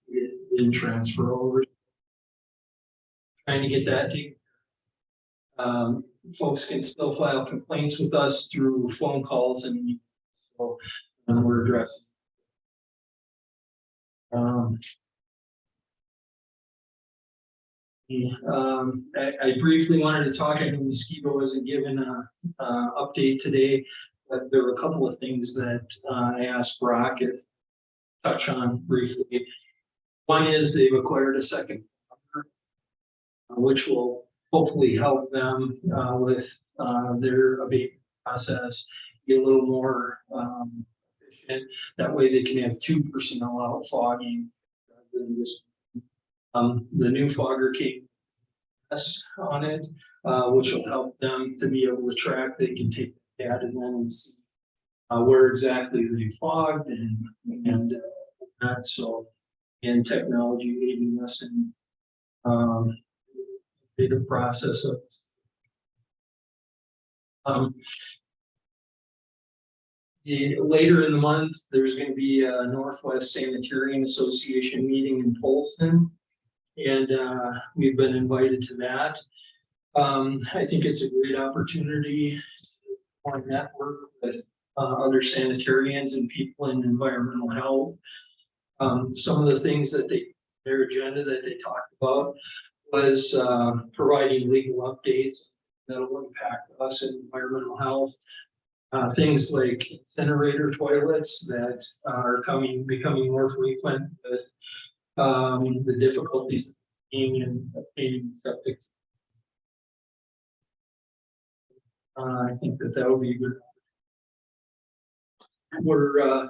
[SPEAKER 8] it didn't transfer over. Trying to get that taken. Folks can still file complaints with us through phone calls and so we're addressing. I briefly wanted to talk. I know Mosquito wasn't given an update today, but there were a couple of things that I asked Brock if touch on briefly. One is they've acquired a second, which will hopefully help them with their abatement
[SPEAKER 10] process, be a little more efficient. That way they can have 2 personnel out fogging rather than just. The new fogger came on it, which will help them to be able to track. They can take that and then see where exactly they fogged and that. So, and technology aiding us in data process of. Later in the month, there's going to be a Northwest Sanitarian Association meeting in Polson, and we've been invited to that. I think it's a great opportunity to network with other sanitarians and people in environmental health. Some of the things that their agenda that they talked about was providing legal updates that'll impact us in environmental health. Things like incinerator toilets that are becoming more frequent with the difficulties in obtaining septic. I think that would be good. We're,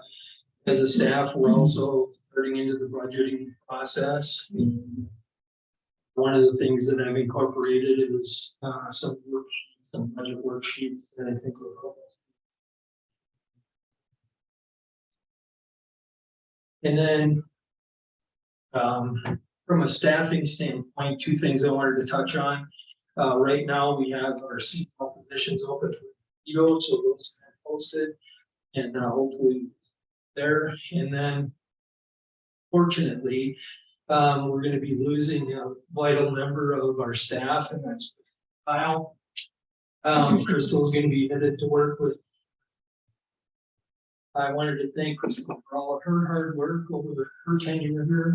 [SPEAKER 10] as a staff, we're also starting into the budgeting process. One of the things that I've incorporated is some budget worksheets that I think will help us. And then from a staffing standpoint, 2 things I wanted to touch on. Right now, we have our seasonal positions open for EO, so those are posted, and hopefully there. And then, fortunately, we're going to be losing a vital member of our staff, and that's Kyle. Crystal's going to be headed to work with. I wanted to thank Crystal for all of her hard work over her tenure here,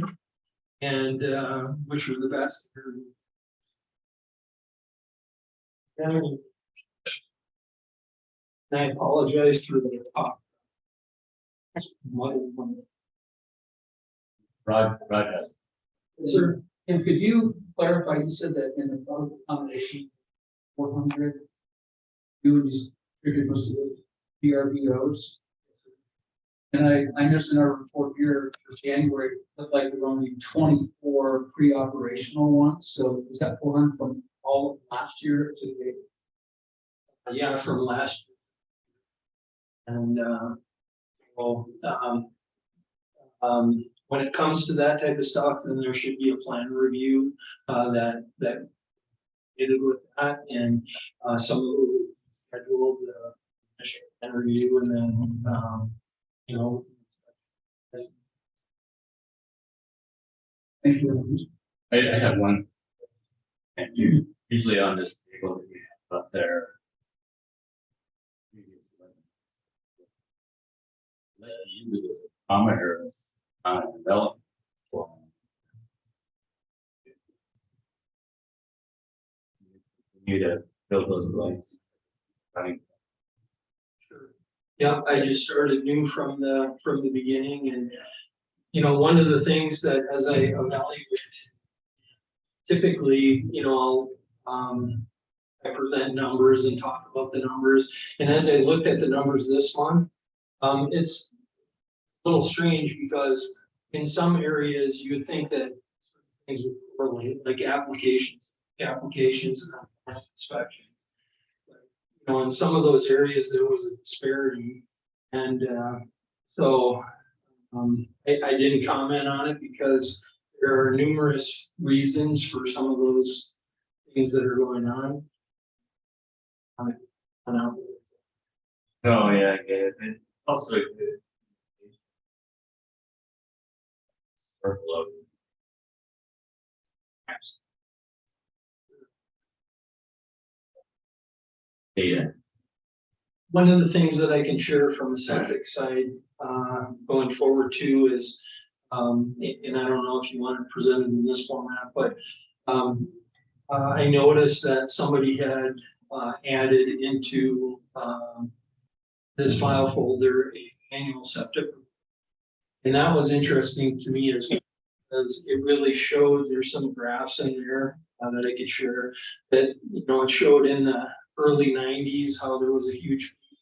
[SPEAKER 10] and wish her the best. And I apologize for the talk.
[SPEAKER 2] Rod has.
[SPEAKER 11] Sir, and could you clarify, you said that in the public accommodation, 400, you would just figure most of those PRBOs. And I noticed in our report here for January, it looked like there were only 24 pre-operational ones. So is that 400 from all of last year to the?
[SPEAKER 10] Yeah, from last year. And when it comes to that type of stuff, then there should be a plan review that did with that, and some of the scheduled initial plan review, and then you know.
[SPEAKER 11] Thank you.
[SPEAKER 2] I have one. And usually on this table that we have up there. Let you do the commenter on a development form. You to fill those blanks. Running.
[SPEAKER 10] Sure. Yeah, I just started new from the beginning, and you know, one of the things that as I evaluated, typically, you know, I present numbers and talk about the numbers, and as I looked at the numbers this month, it's a little strange because in some areas you would think that things would correlate, like applications and inspections. You know, in some of those areas there was a disparity, and so I didn't comment on it because there are numerous reasons for some of those things that are going on.
[SPEAKER 2] Oh, yeah, I get it. And also, workload. Data.
[SPEAKER 10] One of the things that I can share from the septic side going forward too is, and I don't know if you want to present it in this format, but I noticed that somebody had added into this file folder an annual septic. And that was interesting to me as it really showed, there's some graphs in there that I could share that, you know, it showed in the early nineties, how there was a huge peak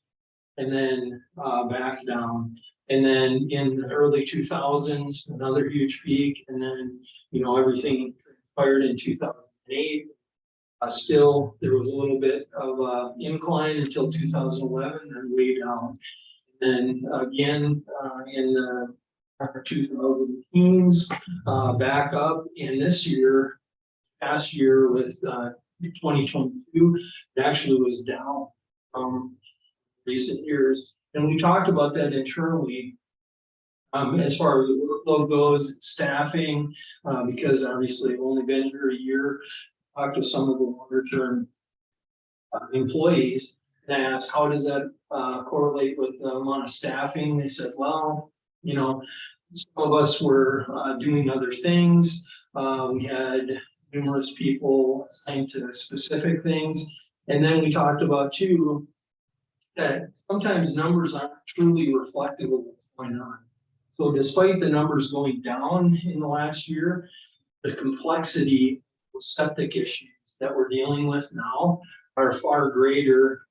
[SPEAKER 10] and then back down. And then in the early 2000s, another huge peak, and then, you know, everything transpired in 2008. Still, there was a little bit of incline until 2011 and way down. Then again, in the 2010s, back up, and this year, past year with 2022, it actually was down from recent years. And we talked about that internally. As far as the workload goes, staffing, because obviously I've only been here a year, talked to some of the longer term employees and I asked, how does that correlate with the amount of staffing? They said, well, you know, some of us were doing other things. We had numerous people assigned to specific things. And then we talked about too, that sometimes numbers aren't truly reflective of what's going on. So despite the numbers going down in the last year, the complexity of septic issues that we're dealing with now are far greater,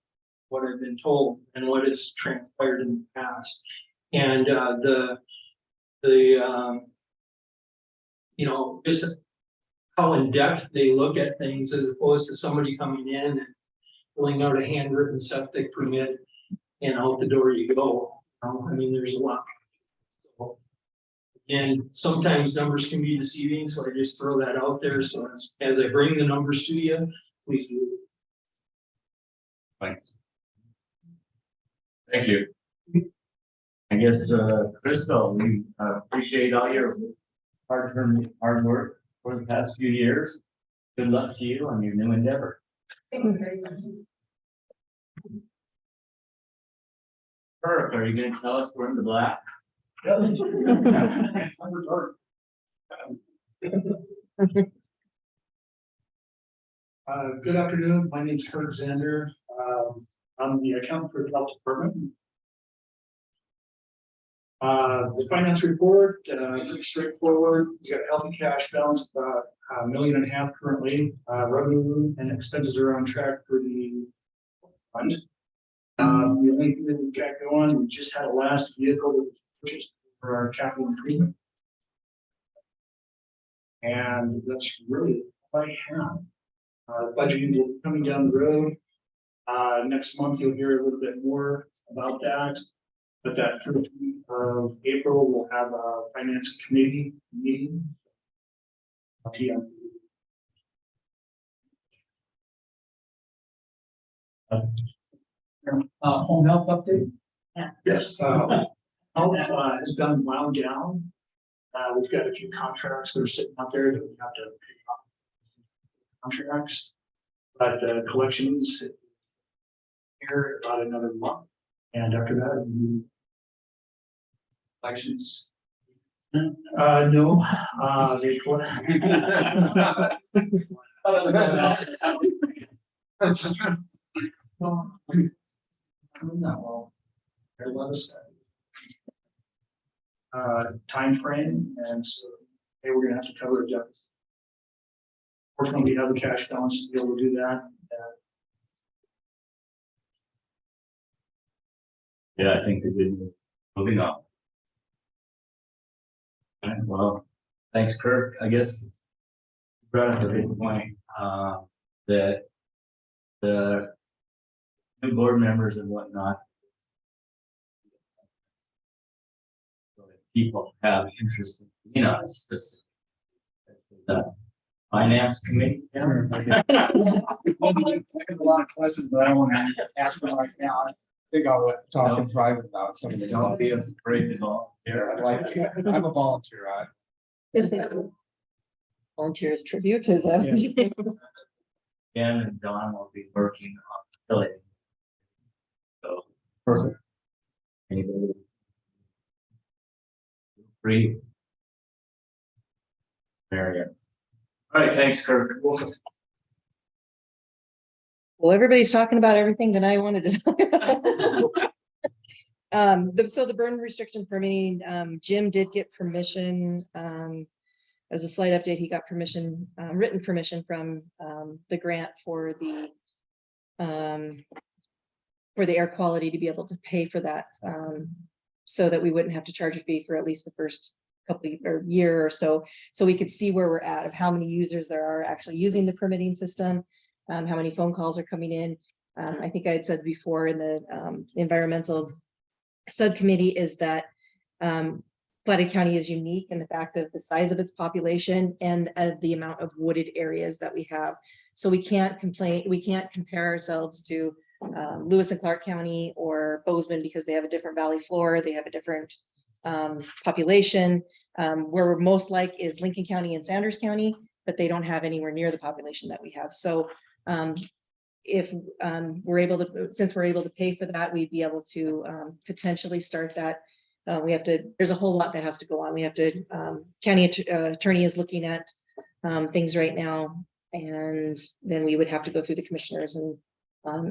[SPEAKER 10] what I've been told, and what has transpired in the past. And you know, just how in depth they look at things as opposed to somebody coming in and filling out a handwritten septic permit and out the door you go. I mean, there's a lot. So, and sometimes numbers can be deceiving, so I just throw that out there. So as I bring the numbers to you, please do.
[SPEAKER 2] Thanks. Thank you. I guess, Crystal, we appreciate all your hard work for the past few years. Good luck to you on your new endeavor.
[SPEAKER 12] Thank you very much.
[SPEAKER 2] Kirk, are you going to tell us we're in the black?
[SPEAKER 8] Good afternoon. My name is Kurt Zander. I'm the accountant for the health department. The finance report, pretty straightforward. We got a healthy cash balance, about $1.5 million currently. Revenue and expenses are on track for the fund. The only thing that we've got going, we just had a last vehicle that was purchased for our capital improvement. And that's really all I have. Budgeting will be coming down the road. Next month, you'll hear a little bit more about that. But that first week of April, we'll have a finance committee meeting.
[SPEAKER 11] Home health update?
[SPEAKER 8] Yes, health has done wound down. We've got a few contracts that are sitting out there that we have to pay off. Contracts, but collections here about another month, and after that, collections. No, they time frame, and so hey, we're gonna have to cover a deficit. Fortunately, we have the cash balance to be able to do that.
[SPEAKER 2] Yeah, I think we did. Moving on. All right, well, thanks, Kirk. I guess you brought up a good point that the new board members and whatnot, so that people have interest in us. This finance committee.
[SPEAKER 4] I have a lot of questions, but I don't want to ask them right now. I think I'll talk in private about some of this.
[SPEAKER 2] Don't be afraid to go.
[SPEAKER 4] Yeah, I'd like to. I'm a volunteer.
[SPEAKER 6] Volunteers tribute is that?
[SPEAKER 2] Ken and Don will be working on affiliate. So perfect. Anybody? Free. Marion. All right, thanks, Kirk.
[SPEAKER 6] Well, everybody's talking about everything that I wanted to talk about. So the burn restriction permitting, Jim did get permission. As a slight update, he got permission, written permission from the grant for the for the air quality to be able to pay for that, so that we wouldn't have to charge a fee for at least the first or year or so. So we could see where we're at of how many users there are actually using the permitting system, how many phone calls are coming in. I think I had said before in the environmental subcommittee is that Flathead County is unique in the fact of the size of its population and the amount of wooded areas that we have. So we can't compare ourselves to Lewis and Clark County or Bozeman because they have a different valley floor, they have a different population. Where we're most like is Lincoln County and Sanders County, but they don't have anywhere near the population that we have. So if we're able to, since we're able to pay for that, we'd be able to potentially start that. There's a whole lot that has to go on. We have to, county attorney is looking at things right now, and then we would have to go through the commissioners and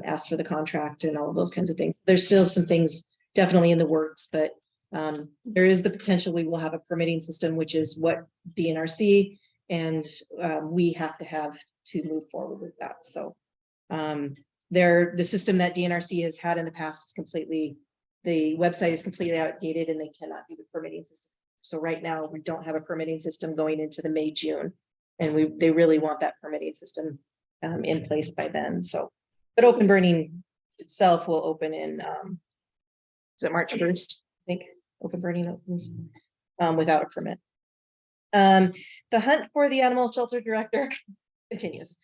[SPEAKER 6] ask for the contract and all of those kinds of things. There's still some things definitely in the works, but there is the potential we will have a permitting system, which is what DNRC and we have to have to move forward with that. So the system that DNRC has had in the past is completely, the website is completely outdated and they cannot do the permitting system. So right now we don't have a permitting system going into the May, June, and they really want that permitting system in place by then. So, but open burning itself will open in, is it March 1st? I think open burning opens without a permit. The hunt for the animal shelter director continues.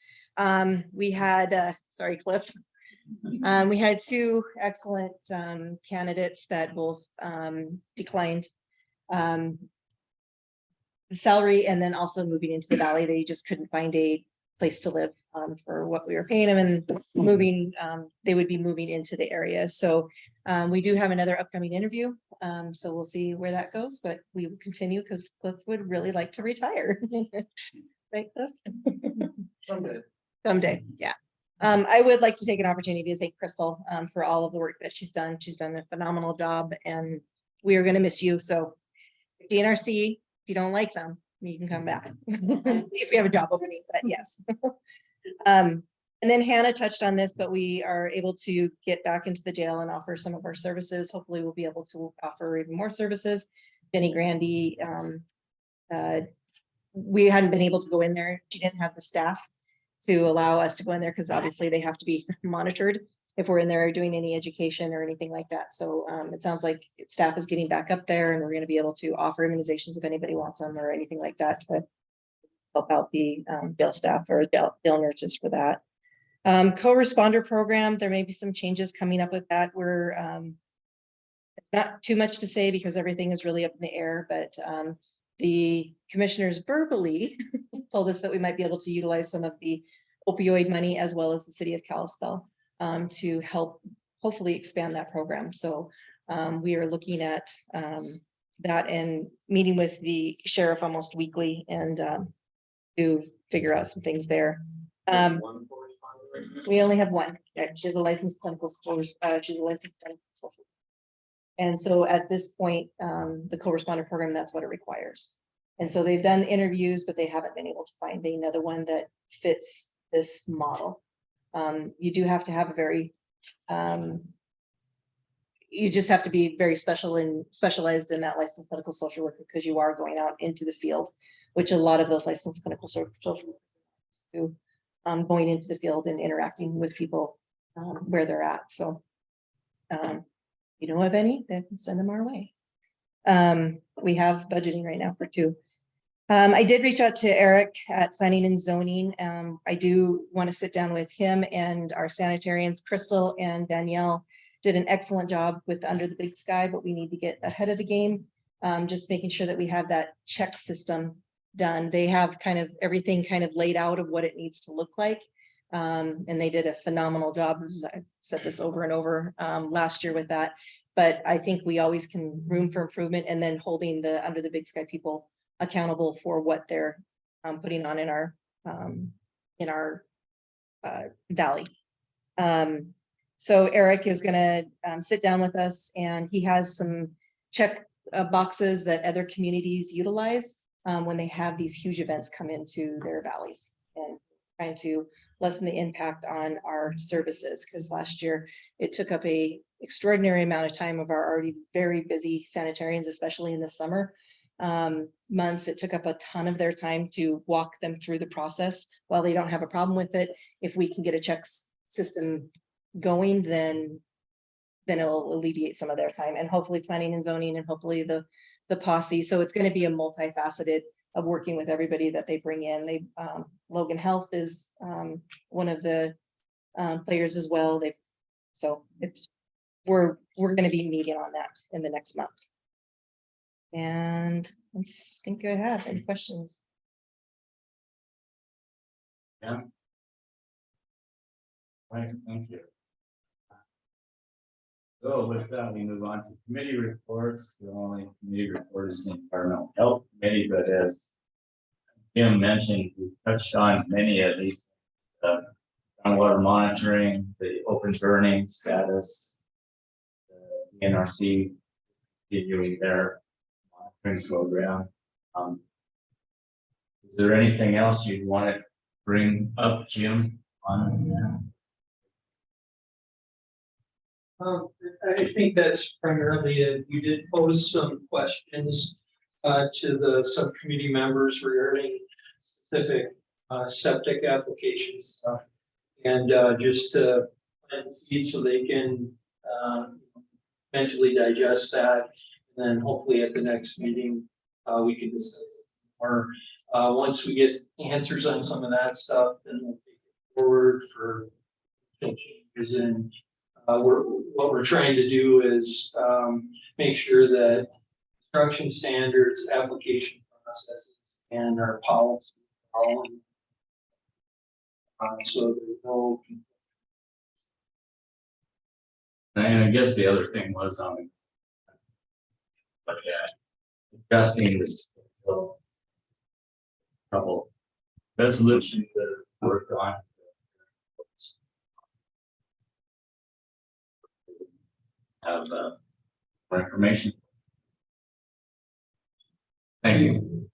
[SPEAKER 6] We had, sorry, Cliff. We had two excellent candidates that both declined the salary, and then also moving into the valley. They just couldn't find a place to live for what we were paying them, and moving, they would be moving into the area. So we do have another upcoming interview. So we'll see where that goes, but we will continue because Cliff would really like to retire. Right, Cliff? Someday, yeah. I would like to take an opportunity to thank Crystal for all of the work that she's done. She's done a phenomenal job, and we are going to miss you. So DNRC, if you don't like them, you can come back if we have a job opening, but yes. And then Hannah touched on this, but we are able to get back into the jail and offer some of our services. Hopefully we'll be able to offer even more services. Jenny Grandy, we hadn't been able to go in there. She didn't have the staff to allow us to go in there because obviously they have to be monitored if we're in there doing any education or anything like that. So it sounds like staff is getting back up there, and we're going to be able to offer immunizations if anybody wants them or anything like that to help out the jail staff or jail nurses for that. Co-responder program, there may be some changes coming up with that. We're not too much to say because everything is really up in the air, but the commissioners verbally told us that we might be able to utilize some of the opioid money as well as the city of Kalispell to help hopefully expand that program. So we are looking at that and meeting with the sheriff almost weekly and to figure out some things there. We only have one. Yeah, she has a licensed clinical social. She's a licensed clinical social. And so at this point, the co-responder program, that's what it requires. And so they've done interviews, but they haven't been able to find another one that fits this model. You do have to have a very, you just have to be very specialized in that licensed clinical social worker because you are going out into the field, which a lot of those licensed clinical social workers do, going into the field and interacting with people where they're at. So you know of any, then send them our way. We have budgeting right now for 2. I did reach out to Eric at Planning and Zoning. I do want to sit down with him and our sanitarians. Crystal and Danielle did an excellent job with Under the Big Sky, but we need to get ahead of the game. Just making sure that we have that check system done. They have kind of everything kind of laid out of what it needs to look like. And they did a phenomenal job. I said this over and over last year with that, but I think we always can room for improvement, and then holding the Under the Big Sky people accountable for what they're putting on in our valley. So Eric is going to sit down with us, and he has some check boxes that other communities utilize when they have these huge events come into their valleys, and trying to lessen the impact on our services, because last year it took up a extraordinary amount of time of our already very busy sanitarians, especially in the summer months. It took up a ton of their time to walk them through the process. While they don't have a problem with it, if we can get a check system going, then it'll alleviate some of their time, and hopefully planning and zoning, and hopefully the posse. So it's going to be a multifaceted of working with everybody that they bring in. They Logan Health is one of the players as well. So we're going to be meeting on that in the next month. And let's think I have any questions.
[SPEAKER 2] Yeah. Right, thank you. So with that, we move on to committee reports. The only committee report is the Environmental Health Committee, but as Jim mentioned, we touched on many of these groundwater monitoring, the open burning status, the NRC continuing their monitoring program. Is there anything else you want to bring up, Jim, on that?
[SPEAKER 10] I think that's primarily it. You did pose some questions to the subcommittee members regarding specific septic application stuff, and just plant the seed so they can mentally digest that, and then hopefully at the next meeting we can discuss more. Once we get answers on some of that stuff, then we'll take it forward for changes in. What we're trying to do is make sure that construction standards, application processes, and our policies are all so there's no.
[SPEAKER 2] And I guess the other thing was but adjusting this couple resolutions that are worked on. Have more information. Thank you.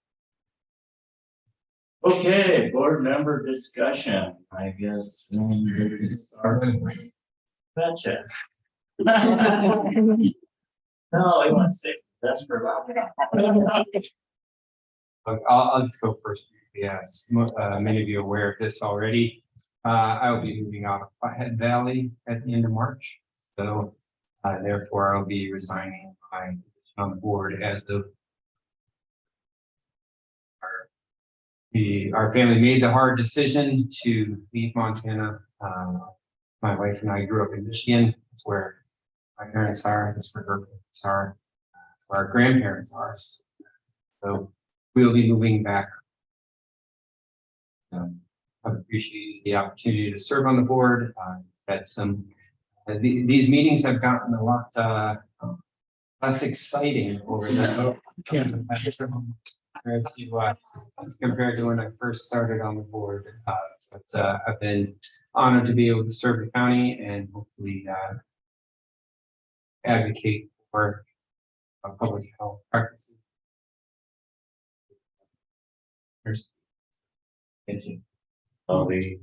[SPEAKER 2] Okay, board member discussion. I guess we can start. Gotcha. No, we want to say that's for
[SPEAKER 14] I'll just go first. Yes, many of you are aware of this already. I will be moving out of Flathead Valley at the end of March. So therefore, I'll be resigning my position on the board as of our family made the hard decision to leave Montana. My wife and I grew up in Michigan. That's where my parents are. That's where her parents are. That's where our grandparents are. So we'll be moving back. I've appreciated the opportunity to serve on the board. Had some. These meetings have gotten a lot less exciting over the compared to when I first started on the board. But I've been honored to be able to serve the county and hopefully advocate for public health practices.
[SPEAKER 2] Thank you. We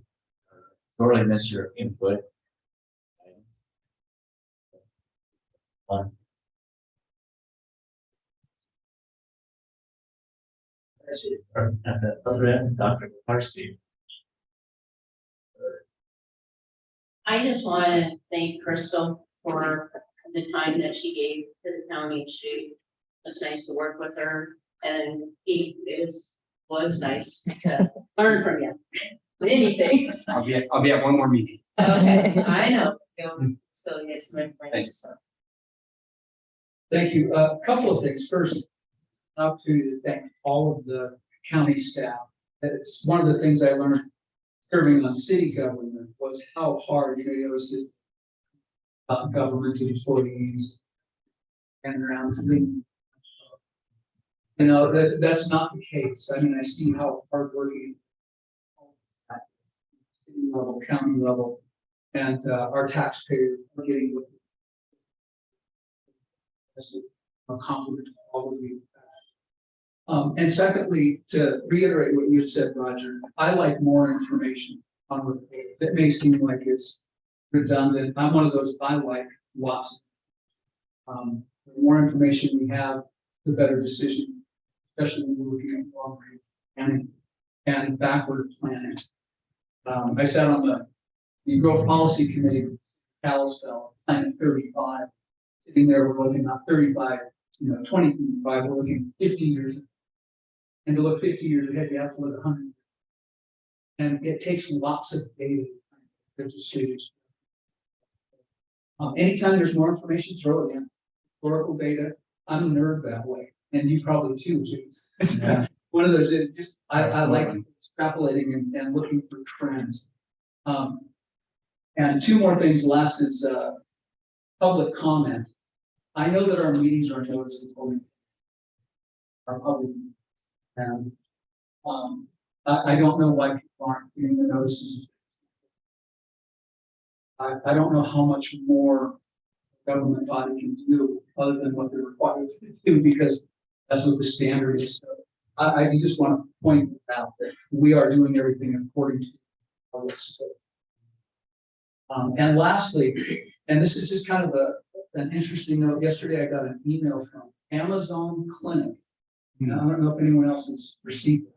[SPEAKER 2] sorely miss your input. At the other end, Dr. Parsky.
[SPEAKER 5] I just want to thank Crystal for the time that she gave to the county. She was nice to work with her, and it was nice to learn from you. Many things.
[SPEAKER 14] I'll be at one more meeting.
[SPEAKER 5] Okay, I know. You'll still get some information.
[SPEAKER 11] Thank you. A couple of things. First, opportunity to thank all of the county staff. It's one of the things I learned serving on city government was how hard, there was the government employees and around to them. That's not the case. I mean, I see how hardworking at city level, county level, and our taxpayers are getting with a compliment to all of you. And secondly, to reiterate what you said, Roger, I like more information It may seem like it's redundant. I'm one of those, I like lots. The more information we have, the better decision, especially when we're looking at long-range planning and backward planning. I sat on the growth policy committee, Kalispell, Planet 35. Sitting there, we're looking at 35, 2035, we're looking 50 years. And to look 50 years ahead, you have to look 100. And it takes lots of data to decisions. Anytime there's more information, throw it in. Historical data, I'm a nerd that way, and you probably too, James. It's one of those, I like extrapolating and looking for trends. And two more things. Last is public comment. I know that our meetings are noticed before our public, and I don't know why people aren't getting the notices. I don't know how much more government body can do other than what they're required to do, because that's what the standard is. So I just want to point out that we are doing everything according to our list. And lastly, and this is just kind of an interesting note. Yesterday, I got an email from Amazon Clinic. Now, I don't know if anyone else has received it.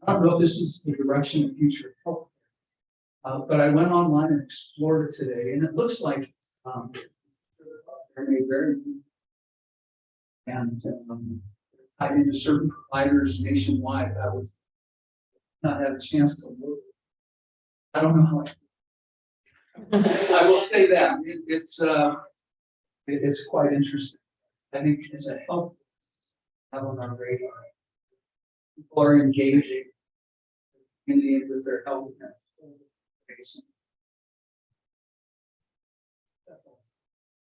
[SPEAKER 11] I don't know if this is the direction of future health. But I went online and explored it today, and it looks like they're made very and I into certain providers nationwide. I was not had a chance to look. I don't know how much. I will say that it's quite interesting. I think it's a help have on our radar. People are engaging with their health care.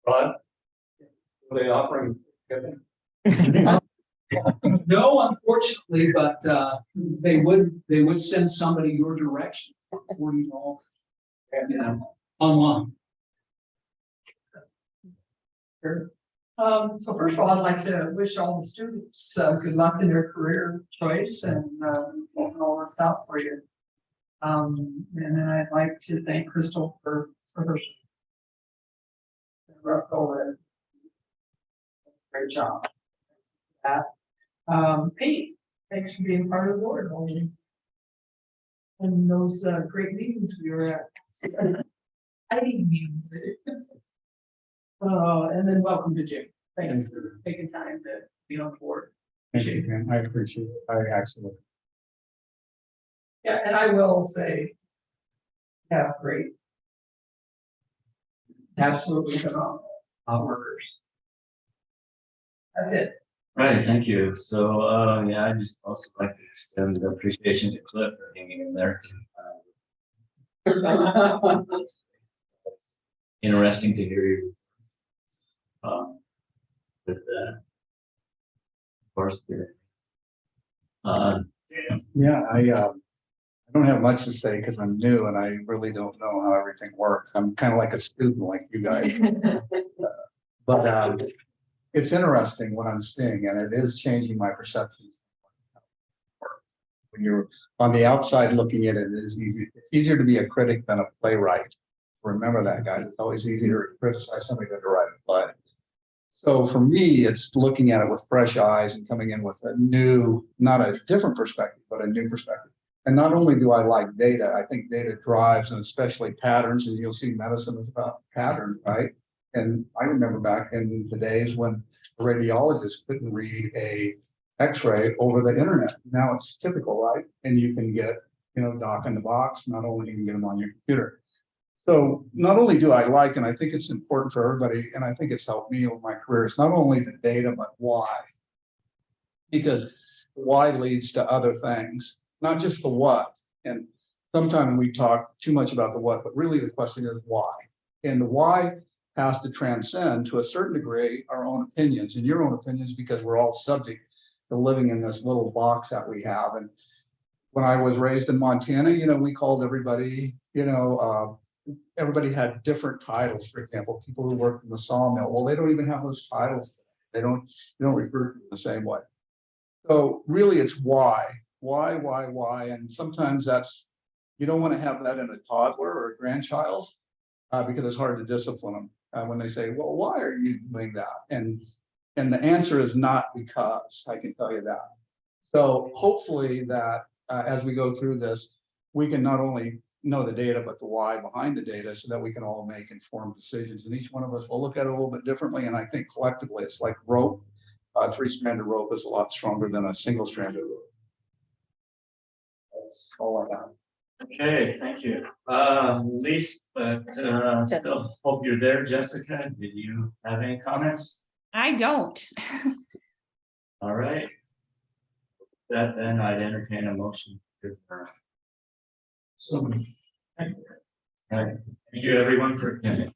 [SPEAKER 2] Rod?
[SPEAKER 11] Are they offering? No, unfortunately, but they would send somebody your direction for $40 online.
[SPEAKER 16] Sure. So first of all, I'd like to wish all the students good luck in their career choice, and hope it all works out for you. And then I'd like to thank Crystal for her great job. Pete, thanks for being part of the board. And those great meetings we were at. Exciting meetings. And then welcome to Jim. Thanks for taking time to be on board.
[SPEAKER 4] Thank you, man. I appreciate it. I absolutely.
[SPEAKER 16] Yeah, and I will say, yeah, great. Absolutely phenomenal workers. That's it.
[SPEAKER 2] Right, thank you. So, yeah, I just also like to extend the appreciation to Cliff for hanging in there. Interesting to hear you. With that. Of course.
[SPEAKER 4] Yeah, I don't have much to say because I'm new and I really don't know how everything works. I'm kind of like a student like you guys. But it's interesting what I'm seeing, and it is changing my perception. When you're on the outside looking at it, it's easier to be a critic than a playwright. Remember that, guys. It's always easier to criticize somebody than to write a play. So for me, it's looking at it with fresh eyes and coming in with a new, not a different perspective, but a new perspective. And not only do I like data, I think data drives, and especially patterns, and you'll see medicine is about patterns, right? And I remember back in the days when a radiologist couldn't read a X-ray over the internet. Now it's typical, right? And you can get, doc in the box, not only you can get them on your computer. So not only do I like, and I think it's important for everybody, and I think it's helped me with my career, it's not only the data, but why. Because why leads to other things, not just the what. And sometimes we talk too much about the what, but really the question is why. And the why has to transcend to a certain degree our own opinions and your own opinions, because we're all subject to living in this little box that we have. And when I was raised in Montana, we called everybody, everybody had different titles. For example, people who worked in the sawmill, well, they don't even have those titles. They don't refer to them the same way. So really it's why, and sometimes that's You don't want to have that in a toddler or a grandchild, because it's hard to discipline them when they say, well, why are you doing that? And the answer is not because, I can tell you that. So hopefully that as we go through this, we can not only know the data, but the why behind the data so that we can all make informed decisions. And each one of us will look at it a little bit differently. And I think collectively it's like rope. 3-stranded rope is a lot stronger than a single-stranded rope. That's all I have.
[SPEAKER 2] Okay, thank you. Least, but still hope you're there, Jessica. Did you have any comments?
[SPEAKER 17] I don't.
[SPEAKER 2] All right. That then I'd entertain a motion.
[SPEAKER 11] So
[SPEAKER 2] All right. Thank you everyone for attending.